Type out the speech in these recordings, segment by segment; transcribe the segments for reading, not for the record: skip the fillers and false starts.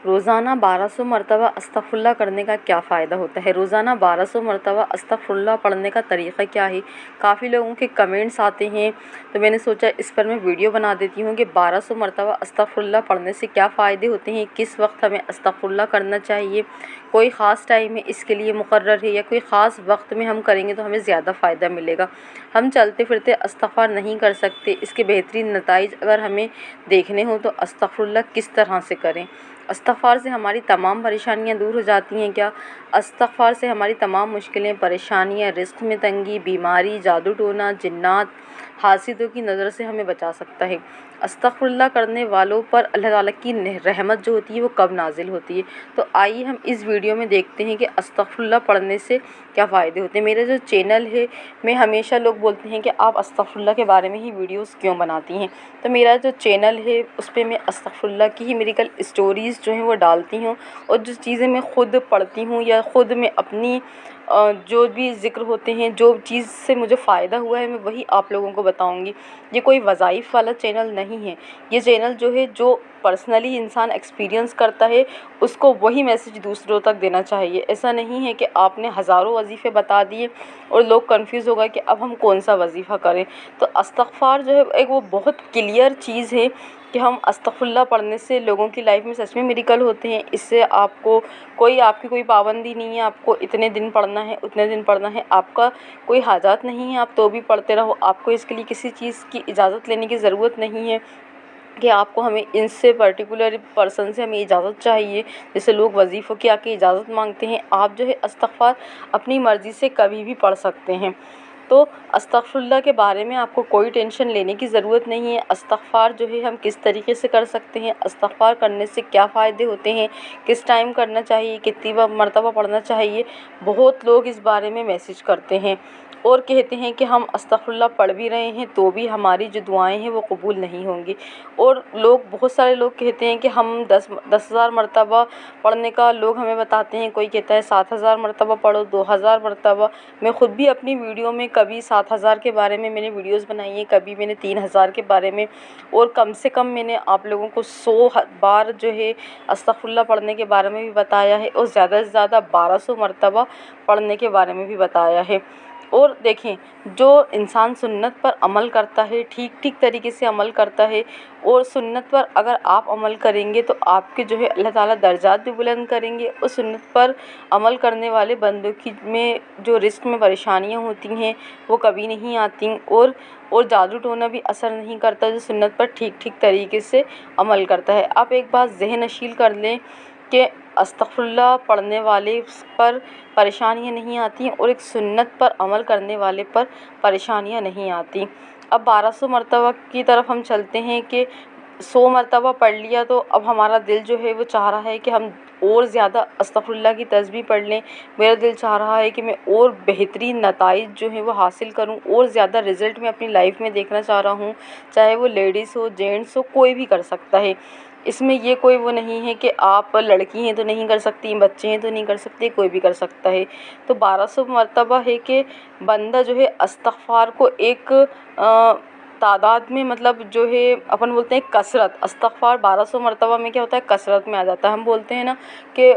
रोज़ाना 1200 मरतबा अस्तग़फ़िरुल्लाह करने का क्या फ़ायदा होता है। रोज़ाना 1200 मरतबा अस्तग़फ़िरुल्लाह पढ़ने का तरीक़ा क्या है। काफ़ी लोगों के कमेंट्स आते हैं, तो मैंने सोचा इस पर मैं वीडियो बना देती हूँ कि 1200 मरतबा अस्तग़फ़िरुल्लाह पढ़ने से क्या फ़ायदे होते हैं, किस वक्त हमें अस्तग़फ़िरुल्लाह करना चाहिए, कोई ख़ास टाइम है इसके लिए मुक़र्रर है या कोई ख़ास वक्त में हम करेंगे तो हमें ज़्यादा फ़ायदा मिलेगा। हम चलते फिरते इस्तिग़फ़ार नहीं कर सकते, इसके बेहतरीन नताइज अगर हमें देखने हो तो अस्तग़फ़िरुल्लाह किस तरह से करें। इस्तिग़फ़ार से हमारी तमाम परेशानियाँ दूर हो जाती हैं क्या? इस्तिग़फ़ार से हमारी तमाम मुश्किलें, परेशानियाँ, रिज़्क़ में तंगी, बीमारी, जादू टोना, जिन्नात, हासिदों की नज़र से हमें बचा सकता है। अस्तग़फ़िरुल्लाह करने वालों पर अल्लाह ताला की रहमत जो होती है वो कब नाज़िल होती है। तो आइए हम इस वीडियो में देखते हैं कि अस्तग़फ़िरुल्लाह पढ़ने से क्या फ़ायदे होते हैं। मेरा जो चैनल है में हमेशा लोग बोलते हैं कि आप अस्तग़फ़िरुल्लाह के बारे में ही वीडियोज़ क्यों बनाती हैं। तो मेरा जो चैनल है उस पे मैं अस्तग़फ़िरुल्लाह की ही मेडिकल स्टोरीज़ जो हैं वो डालती हूँ, और जो चीज़ें मैं ख़ुद पढ़ती हूँ या ख़ुद मैं अपनी जो भी ज़िक्र होते हैं, जो चीज़ से मुझे फ़ायदा हुआ है मैं वही आप लोगों को बताऊँगी। ये कोई वज़ाइफ़ वाला चैनल नहीं है। ये चैनल जो है जो पर्सनली इंसान एक्सपीरियंस करता है उसको वही मैसेज दूसरों तक देना चाहिए। ऐसा नहीं है कि आपने हज़ारों वज़ीफ़े बता दिए और लोग कन्फ्यूज़ हो गए कि अब हम कौन सा वज़ीफ़ा करें। तो इस्तिग़फ़ार जो है एक वो बहुत क्लियर चीज़ है कि हम अस्तग़फ़िरुल्लाह पढ़ने से लोगों की लाइफ में सच में मिरेकल होते हैं। इससे आपको आपकी कोई पाबंदी नहीं है, आपको इतने दिन पढ़ना है, उतने दिन पढ़ना है, आपका कोई हाजात नहीं है, आप तो भी पढ़ते रहो। आपको इसके लिए किसी चीज़ की इजाज़त लेने की ज़रूरत नहीं है कि आपको हमें इनसे पर्टिकुलर पर्सन से हमें इजाज़त चाहिए। जैसे लोग वज़ीफ़ों की आके इजाज़त मांगते हैं, आप जो है इस्तिग़फ़ार अपनी मर्ज़ी से कभी भी पढ़ सकते हैं। तो अस्तग़फ़िरुल्लाह के बारे में आपको कोई टेंशन लेने की ज़रूरत नहीं है। इस्तिग़फ़ार जो है हम किस तरीके से कर सकते हैं, इस्तिग़फ़ार करने से क्या फ़ायदे होते हैं, किस टाइम करना चाहिए, कितनी मरतबा पढ़ना चाहिए, बहुत लोग इस बारे में मैसेज करते हैं और कहते हैं कि हम अस्तग़फ़िरुल्लाह पढ़ भी रहे हैं तो भी हमारी जो दुआएं हैं वो कबूल नहीं होंगी। और बहुत सारे लोग कहते हैं कि हम 10,000 मरतबा पढ़ने का लोग हमें बताते हैं। कोई कहता है 7,000 मरतबा पढ़ो, 2,000 मरतबा। मैं ख़ुद भी अपनी वीडियो में कभी 7,000 के बारे में मैंने वीडियोज़ बनाई हैं, कभी मैंने 3,000 के बारे में, और कम से कम मैंने आप लोगों को 100 बार जो है अस्तग़फ़िरुल्लाह पढ़ने के बारे में भी बताया है, और ज़्यादा से ज़्यादा 1200 मरतबा पढ़ने के बारे में भी बताया है। और देखें, जो इंसान सुन्नत पर अमल करता है, ठीक तरीके से अमल करता है, और सुन्नत पर अगर आप अमल करेंगे तो आपके जो है अल्लाह ताला दर्जात भी बुलंद करेंगे। और सुन्नत पर अमल करने वाले बंदों की में जो रिज़्क़ में परेशानियाँ होती हैं वो कभी नहीं आती, और जादू टोना भी असर नहीं करता जो सुन्नत पर ठीक तरीके से अमल करता है। आप एक बात ज़हन नशील कर लें कि अस्तग़फ़िरुल्लाह पढ़ने वाले पर परेशानियाँ नहीं आती और एक सुन्नत पर अमल करने वाले पर परेशानियाँ नहीं आती। अब 1200 मरतबा की तरफ हम चलते हैं कि 100 मरतबा पढ़ लिया तो अब हमारा दिल जो है वो चाह रहा है कि हम और ज़्यादा अस्तग़फ़िरुल्लाह की तस्बीह पढ़ लें। मेरा दिल चाह रहा है कि मैं और बेहतरीन नताइज जो हैं वो हासिल करूं, और ज़्यादा रिज़ल्ट मैं अपनी लाइफ में देखना चाह रहा हूं। चाहे वो लेडीज़ हो, जेंट्स हो, कोई भी कर सकता है। इसमें ये कोई वो नहीं है कि आप लड़की हैं तो नहीं कर सकती, बच्चे हैं तो नहीं कर सकते, कोई भी कर सकता है। तो 1200 मरतबा है कि बंदा जो है इस्तिग़फ़ार को एक तादाद में, मतलब जो है अपन बोलते हैं कसरत, इस्तिग़फ़ार 1200 मरतबा में क्या होता है, कसरत में आ जाता है। हम बोलते हैं ना कि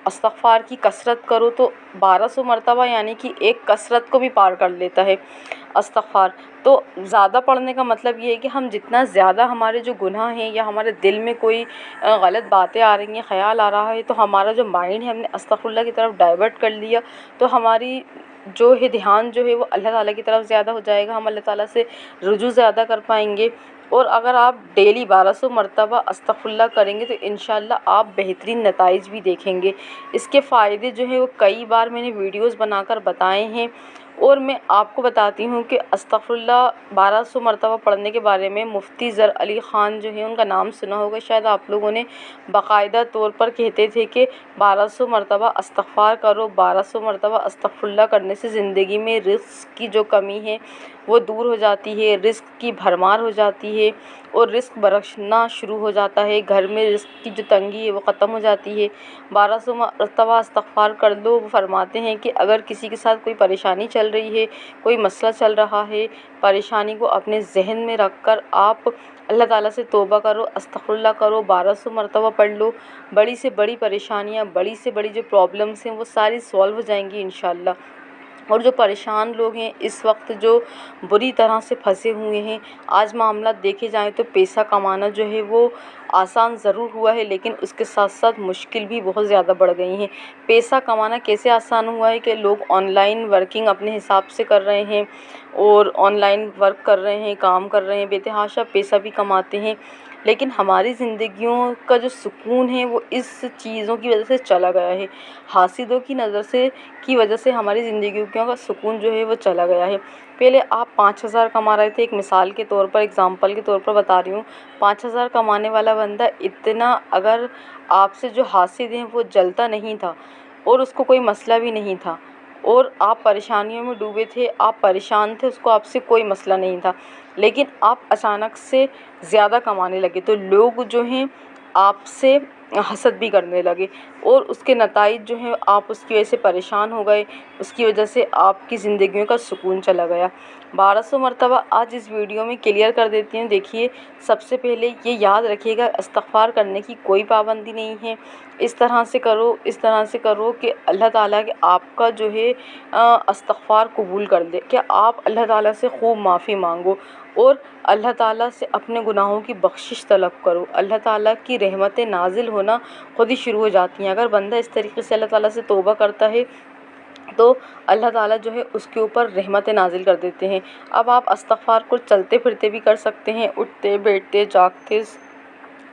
इस्तिग़फ़ार की कसरत करो, तो 1200 मरतबा यानी कि एक कसरत को भी पार कर लेता है इस्तिग़फ़ार। तो ज़्यादा पढ़ने का मतलब ये है कि हम जितना ज़्यादा हमारे जो गुनाह हैं या हमारे दिल में कोई गलत बातें आ रही हैं, ख़याल आ रहा है, तो हमारा जो माइंड है हमने अस्तग़फ़िरुल्लाह की तरफ डाइवर्ट कर लिया, तो हमारी जो है ध्यान जो है वो अल्लाह ताला की तरफ ज़्यादा हो जाएगा, हम अल्लाह ताला से रुजू ज़्यादा कर पाएंगे। और अगर आप डेली 1200 मरतबा अस्तग़फ़िरुल्लाह करेंगे तो इंशाअल्लाह आप बेहतरीन नताइज भी देखेंगे। इसके फ़ायदे जो हैं वो कई बार मैंने वीडियोज़ बनाकर बताए हैं, और मैं आपको बताती हूँ कि अस्तग़फ़िरुल्लाह 1200 मरतबा पढ़ने के बारे में मुफ्ती ज़र अली ख़ान जो है, उनका नाम सुना होगा शायद आप लोगों ने। बाकायदा तौर पर कहते थे कि 1200 मरतबा इस्तिग़फ़ार करो, 1200 मरतबा अस्तग़फ़िरुल्लाह करने से ज़िंदगी में रिज़्क़ की जो कमी है वो दूर हो जाती है, रिज़्क़ की भरमार हो जाती है, और रिज़्क़ बरसना शुरू हो जाता है। घर में रिज़्क़ की जो तंगी है वो ख़त्म हो जाती है। 1200 मरतबा इस्तिग़फ़ार कर लो। वो फरमाते हैं कि अगर किसी के साथ कोई परेशानी चल रही है, कोई मसला चल रहा है, परेशानी को अपने ज़हन में रख कर आप अल्लाह ताला से तौबा करो, अस्तग़फ़िरुल्लाह करो, 1200 मरतबा पढ़ लो। बड़ी से बड़ी परेशानियाँ, बड़ी से बड़ी जो प्रॉब्लम्स हैं वो सारी सॉल्व हो जाएंगी इंशाअल्लाह। और जो परेशान लोग हैं इस वक्त, जो बुरी तरह से फंसे हुए हैं, आज मामला देखे जाएँ तो पैसा कमाना जो है वो आसान ज़रूर हुआ है, लेकिन उसके साथ साथ मुश्किल भी बहुत ज़्यादा बढ़ गई हैं। पैसा कमाना कैसे आसान हुआ है कि लोग ऑनलाइन वर्किंग अपने हिसाब से कर रहे हैं और ऑनलाइन वर्क कर रहे हैं, काम कर रहे हैं, बेतहाशा पैसा भी कमाते हैं। लेकिन हमारी ज़िंदगियों का जो सुकून है वो इस चीज़ों की वजह से चला गया है, हासिदों की नज़र से की वजह से हमारी ज़िंदगियों का सुकून जो है वो चला गया है। पहले आप 5,000 कमा रहे थे, एक मिसाल के तौर पर, एग्ज़ाम्पल के तौर पर बता रही हूँ, 5,000 कमाने वाला बंदा इतना अगर आपसे जो हासिद हैं वो जलता नहीं था और उसको कोई मसला भी नहीं था और आप परेशानियों में डूबे थे, आप परेशान थे, उसको आपसे कोई मसला नहीं था, लेकिन आप अचानक से ज़्यादा कमाने लगे तो लोग जो हैं आपसे हसद भी करने लगे और उसके नताइज जो हैं आप उसकी वजह से परेशान हो गए, उसकी वजह से आपकी ज़िंदगियों का सुकून चला गया। 1200 मरतबा आज इस वीडियो में क्लियर कर देती हूँ। देखिए, सबसे पहले ये याद रखिएगा, इस्तिग़फ़ार करने की कोई पाबंदी नहीं है। इस तरह से करो, इस तरह से करो कि अल्लाह ताला के आपका जो है इस्तिग़फ़ार कबूल कर दे, कि आप अल्लाह ताला से खूब माफ़ी मांगो और अल्लाह ताला से अपने गुनाहों की बख्शिश तलब करो। अल्लाह ताला की रहमतें नाज़िल होना ख़ुद ही शुरू हो जाती हैं। अगर बंदा इस तरीके से अल्लाह ताला से तौबा करता है तो अल्लाह ताला जो है उसके ऊपर रहमतें नाज़िल कर देते हैं। अब आप इस्तिग़फ़ार को चलते फिरते भी कर सकते हैं, उठते बैठते जागते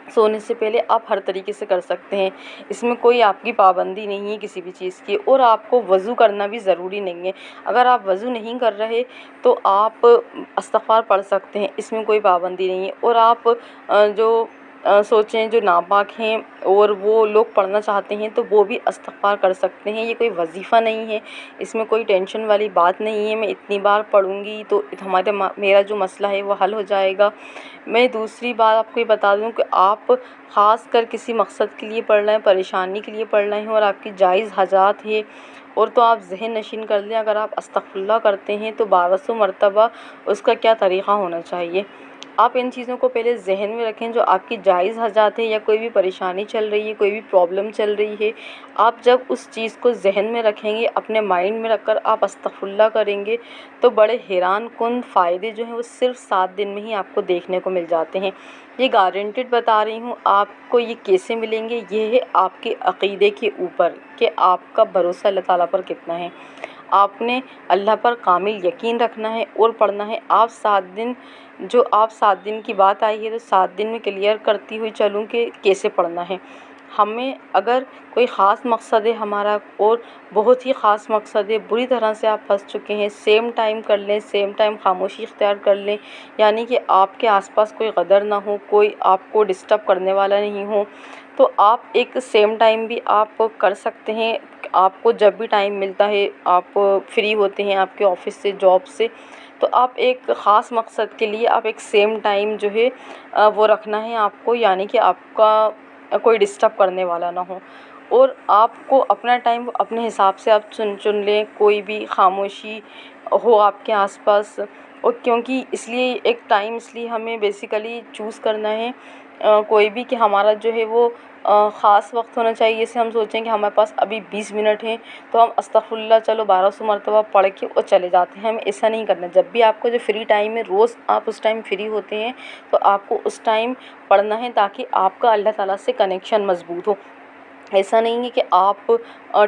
सोने से पहले आप हर तरीके से कर सकते हैं। इसमें कोई आपकी पाबंदी नहीं है किसी भी चीज़ की, और आपको वज़ू करना भी ज़रूरी नहीं है। अगर आप वज़ू नहीं कर रहे तो आप इस्तिग़फ़ार पढ़ सकते हैं, इसमें कोई पाबंदी नहीं है। और आप जो सोचें जो नापाक हैं और वो लोग पढ़ना चाहते हैं तो वो भी इस्तिग़फ़ार कर सकते हैं। ये कोई वजीफ़ा नहीं है, इसमें कोई टेंशन वाली बात नहीं है, मैं इतनी बार पढ़ूँगी तो मेरा जो मसला है वो हल हो जाएगा। मैं दूसरी बात आपको ये बता दूँ कि आप ख़ास कर किसी मकसद के लिए पढ़ रहे हैं, परेशानी के लिए पढ़ रहे हैं और आपकी जायज़ हाजात है और तो आप ज़हन नशीन कर लें, अगर आप अस्तग़फ़िरुल्लाह करते हैं तो 1200 मरतबा उसका क्या तरीक़ा होना चाहिए। आप इन चीज़ों को पहले ज़हन में रखें, जो आपकी जायज़ हाजात है या कोई भी परेशानी चल रही है, कोई भी प्रॉब्लम चल रही है, आप जब उस चीज़ को ज़हन में रखेंगे, अपने माइंड में रखकर आप अस्तग़फ़िरुल्लाह करेंगे तो बड़े हैरान कुन फ़ायदे जो हैं वो सिर्फ़ 7 दिन में ही आपको देखने को मिल जाते हैं। ये गारंटेड बता रही हूँ। आपको ये कैसे मिलेंगे, ये है आपके अक़ीदे के ऊपर कि आपका भरोसा अल्लाह ताला पर कितना है। आपने अल्लाह पर कामिल यकीन रखना है और पढ़ना है। आप 7 दिन की बात आई है तो 7 दिन में क्लियर करती हुई चलूँ कि कैसे पढ़ना है। हमें अगर कोई ख़ास मकसद है हमारा और बहुत ही ख़ास मकसद है, बुरी तरह से आप फंस चुके हैं, सेम टाइम कर लें, सेम टाइम खामोशी इख्तियार कर लें, यानी कि आपके आसपास कोई गदर ना हो, कोई आपको डिस्टर्ब करने वाला नहीं हो, तो आप एक सेम टाइम भी आप कर सकते हैं। आपको जब भी टाइम मिलता है, आप फ्री होते हैं आपके ऑफ़िस से, जॉब से, तो आप एक ख़ास मकसद के लिए आप एक सेम टाइम जो है वो रखना है आपको, यानी कि आपका कोई डिस्टर्ब करने वाला ना हो और आपको अपना टाइम अपने हिसाब से आप चुन लें, कोई भी खामोशी हो आपके आसपास। और क्योंकि इसलिए एक टाइम इसलिए हमें बेसिकली चूज़ करना है कोई भी, कि हमारा जो है वो ख़ास वक्त होना चाहिए। जैसे हम सोचें कि हमारे पास अभी 20 मिनट हैं तो हम अस्तग़फ़िरुल्लाह चलो 1200 मरतबा पढ़ के और चले जाते हैं। हमें ऐसा नहीं करना। जब भी आपको जो फ्री टाइम है, रोज़ आप उस टाइम फ्री होते हैं तो आपको उस टाइम पढ़ना है ताकि आपका अल्लाह ताला से कनेक्शन मज़बूत हो। ऐसा नहीं है कि आप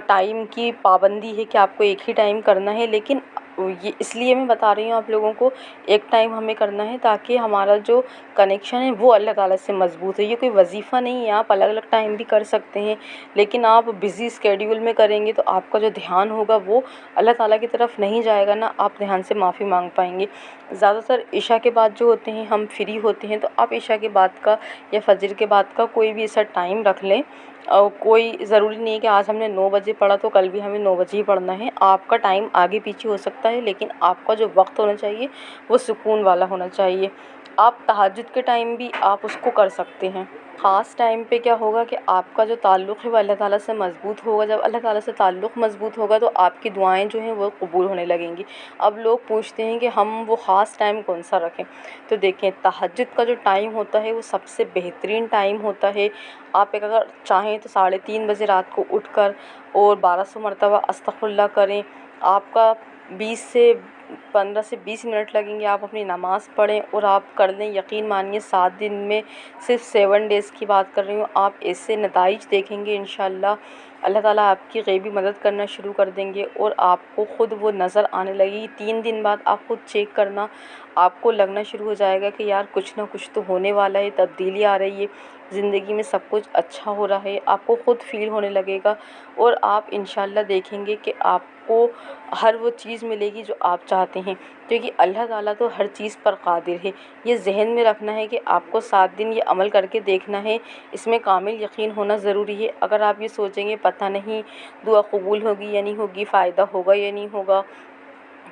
टाइम की पाबंदी है कि आपको एक ही टाइम करना है, लेकिन ये इसलिए मैं बता रही हूँ आप लोगों को, एक टाइम हमें करना है ताकि हमारा जो कनेक्शन है वो अल्लाह ताला से मज़बूत है। ये कोई वजीफ़ा नहीं है, आप अलग अलग टाइम भी कर सकते हैं, लेकिन आप बिज़ी स्केड्यूल में करेंगे तो आपका जो ध्यान होगा वो अल्लाह ताला की तरफ नहीं जाएगा, ना आप ध्यान से माफ़ी मांग पाएंगे। ज़्यादातर इशा के बाद जो होते हैं हम फ्री होते हैं, तो आप इशा के बाद का या फजर के बाद का कोई भी ऐसा टाइम रख लें। कोई ज़रूरी नहीं है कि आज हमने 9 बजे पढ़ा तो कल भी हमें 9 बजे ही पढ़ना है। आपका टाइम आगे पीछे हो सकता है, लेकिन आपका जो वक्त होना चाहिए वो सुकून वाला होना चाहिए। आप तहज्जुद के टाइम भी आप उसको कर सकते हैं। ख़ास टाइम पे क्या होगा कि आपका जो ताल्लुक़ है वो अल्लाह ताला से मज़बूत होगा। जब अल्लाह ताला से ताल्लुक़ मज़बूत होगा तो आपकी दुआएं जो हैं वो कबूल होने लगेंगी। अब लोग पूछते हैं कि हम वो ख़ास टाइम कौन सा रखें, तो देखें तहज्जुद का जो टाइम होता है वो सबसे बेहतरीन टाइम होता है। आप एक अगर चाहें तो 3:30 बजे रात को उठ कर और 1200 मरतबा अस्तग़फ़िरुल्लाह करें। आपका 20 से 15 से 20 मिनट लगेंगे, आप अपनी नमाज़ पढ़ें और आप कर लें। यकीन मानिए 7 दिन में सिर्फ 7 डेज़ की बात कर रही हूँ, आप इससे नताइज देखेंगे इंशाअल्लाह। अल्लाह ताला आपकी ग़ैबी मदद करना शुरू कर देंगे और आपको ख़ुद वो नज़र आने लगेगी। 3 दिन बाद आप ख़ुद चेक करना, आपको लगना शुरू हो जाएगा कि यार कुछ ना कुछ तो होने वाला है, तब्दीली आ रही है, ज़िंदगी में सब कुछ अच्छा हो रहा है। आपको ख़ुद फ़ील होने लगेगा और आप इंशाअल्लाह देखेंगे कि आपको हर वो चीज़ मिलेगी जो आप चाहते हैं, क्योंकि अल्लाह ताला तो हर चीज़ पर क़ादिर है। ये ज़हन में रखना है कि आपको 7 दिन ये अमल करके देखना है, इसमें कामिल यकीन होना ज़रूरी है। अगर आप ये सोचेंगे पता नहीं दुआ कबूल होगी या नहीं होगी, फ़ायदा होगा या नहीं होगा,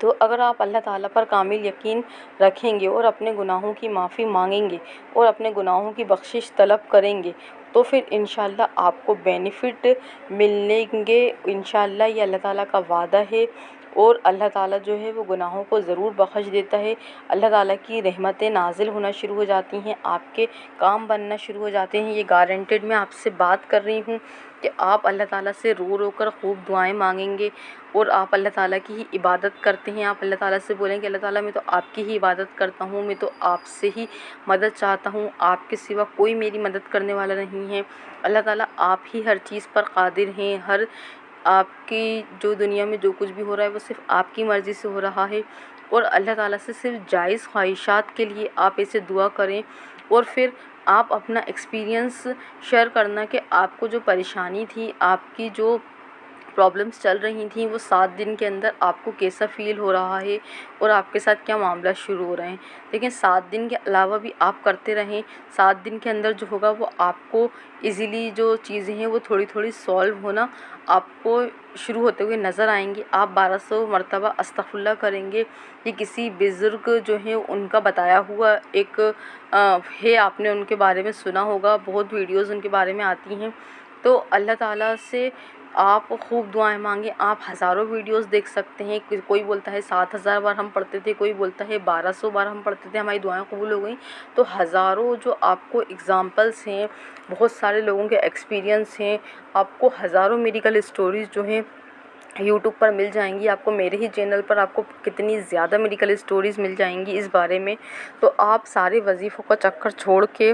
तो अगर आप अल्लाह ताला पर कामिल यकीन रखेंगे और अपने गुनाहों की माफ़ी मांगेंगे और अपने गुनाहों की बख्शिश तलब करेंगे तो फिर इंशाअल्लाह आपको बेनिफ़िट मिलेंगे। इंशाअल्लाह ये अल्लाह ताला का वादा है और अल्लाह ताला जो है वो गुनाहों को ज़रूर बख्श देता है। अल्लाह ताला की रहमतें नाज़िल होना शुरू हो जाती हैं, आपके काम बनना शुरू हो जाते हैं। ये गारंटेड मैं आपसे बात कर रही हूँ कि आप अल्लाह ताला से रो रो कर खूब दुआएं मांगेंगे और आप अल्लाह ताला की ही इबादत करते हैं। आप अल्लाह ताला से बोलेंगे अल्लाह ताला मैं तो आपकी ही इबादत करता हूँ, मैं तो आपसे ही मदद चाहता हूँ, आपके सिवा कोई मेरी मदद करने वाला नहीं है। अल्लाह ताला आप ही हर चीज़ पर क़ादिर हैं, हर आपकी जो दुनिया में जो कुछ भी हो रहा है वो सिर्फ़ आपकी मर्ज़ी से हो रहा है और अल्लाह ताला से सिर्फ जायज़ ख्वाहिशात के लिए आप ऐसे दुआ करें और फिर आप अपना एक्सपीरियंस शेयर करना कि आपको जो परेशानी थी, आपकी जो प्रॉब्लम्स चल रही थी वो 7 दिन के अंदर आपको कैसा फ़ील हो रहा है और आपके साथ क्या मामला शुरू हो रहे हैं। लेकिन 7 दिन के अलावा भी आप करते रहें, 7 दिन के अंदर जो होगा वो आपको इजीली जो चीज़ें हैं वो थोड़ी थोड़ी सॉल्व होना आपको शुरू होते हुए नज़र आएंगी। आप 1200 मरतबा अस्तग़फ़िरुल्लाह करेंगे। ये किसी बुज़ुर्ग जो है उनका बताया हुआ एक है, आपने उनके बारे में सुना होगा, बहुत वीडियोज़ उनके बारे में आती हैं। तो अल्लाह ताला से आप खूब दुआएं मांगें। आप हज़ारों वीडियोस देख सकते हैं, कोई बोलता है 7000 बार हम पढ़ते थे, कोई बोलता है 1200 बार हम पढ़ते थे, हमारी दुआएं कबूल हो गई। तो हज़ारों जो आपको एग्ज़ाम्पल्स हैं, बहुत सारे लोगों के एक्सपीरियंस हैं, आपको हज़ारों मेडिकल स्टोरीज़ जो हैं यूट्यूब पर मिल जाएंगी। आपको मेरे ही चैनल पर आपको कितनी ज़्यादा मेडिकल स्टोरीज़ मिल जाएंगी इस बारे में। तो आप सारे वजीफ़ों का चक्कर छोड़ के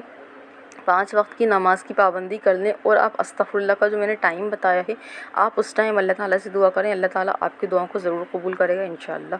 5 वक्त की नमाज़ की पाबंदी कर लें और आप अस्तग़फ़िरुल्लाह का जो मैंने टाइम बताया है, आप उस टाइम अल्लाह ताला से दुआ करें। अल्लाह ताला आपकी दुआओं को ज़रूर कबूल करेगा इंशाअल्लाह।